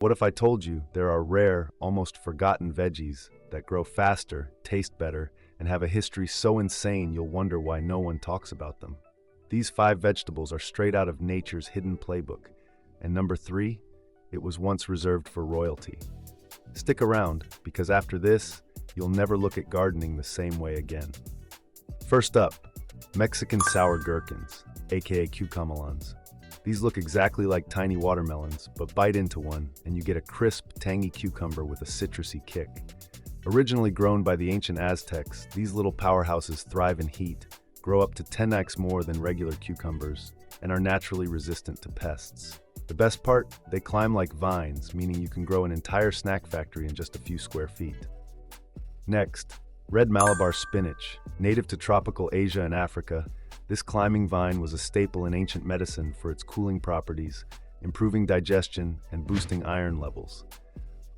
What if I told you there are rare, almost forgotten veggies that grow faster, taste better, and have a history so insane you'll wonder why no one talks about them? These 5 vegetables are straight out of nature's hidden playbook. And number 3, it was once reserved for royalty. Stick around, because after this, you'll never look at gardening the same way again. First up, Mexican sour gherkins, aka cucamelons. These look exactly like tiny watermelons, but bite into one and you get a crisp, tangy cucumber with a citrusy kick. Originally grown by the ancient Aztecs, these little powerhouses thrive in heat, grow up to 10x more than regular cucumbers, and are naturally resistant to pests. The best part? They climb like vines, meaning you can grow an entire snack factory in just a few square feet. Next, red Malabar spinach. Native to tropical Asia and Africa, this climbing vine was a staple in ancient medicine for its cooling properties, improving digestion and boosting iron levels.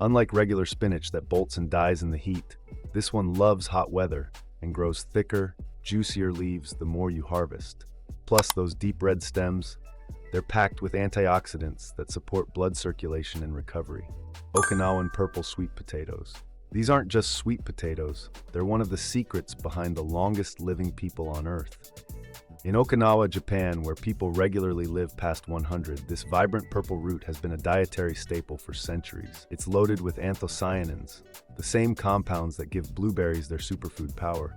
Unlike regular spinach that bolts and dies in the heat, this one loves hot weather and grows thicker, juicier leaves the more you harvest. Plus, those deep red stems, they're packed with antioxidants that support blood circulation and recovery. Okinawan purple sweet potatoes. These aren't just sweet potatoes, they're one of the secrets behind the longest living people on Earth. In Okinawa, Japan, where people regularly live past 100, this vibrant purple root has been a dietary staple for centuries. It's loaded with anthocyanins, the same compounds that give blueberries their superfood power,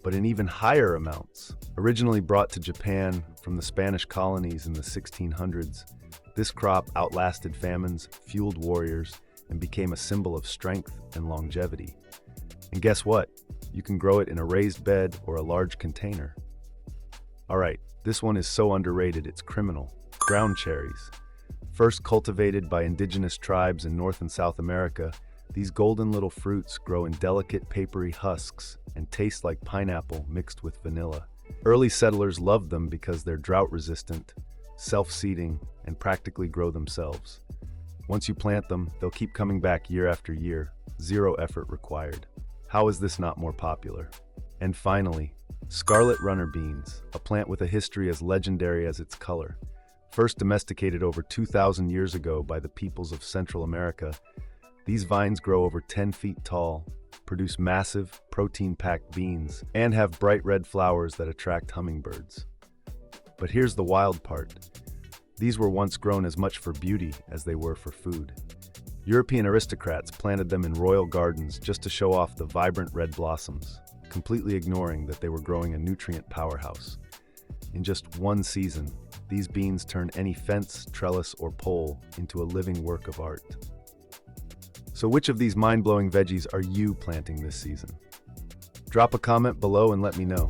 but in even higher amounts. Originally brought to Japan from the Spanish colonies in the 1600s, this crop outlasted famines, fueled warriors, and became a symbol of strength and longevity. And guess what? You can grow it in a raised bed or a large container. Alright, this one is so underrated it's criminal. Ground cherries. First cultivated by indigenous tribes in North and South America, these golden little fruits grow in delicate papery husks and taste like pineapple mixed with vanilla. Early settlers loved them because they're drought-resistant, self-seeding, and practically grow themselves. Once you plant them, they'll keep coming back year after year, zero effort required. How is this not more popular? And finally, scarlet runner beans, a plant with a history as legendary as its color. First domesticated over 2,000 years ago by the peoples of Central America, these vines grow over 10 feet tall, produce massive, protein-packed beans, and have bright red flowers that attract hummingbirds. But here's the wild part. These were once grown as much for beauty as they were for food. European aristocrats planted them in royal gardens just to show off the vibrant red blossoms, completely ignoring that they were growing a nutrient powerhouse. In just one season, these beans turn any fence, trellis, or pole into a living work of art. So which of these mind-blowing veggies are you planting this season? Drop a comment below and let me know.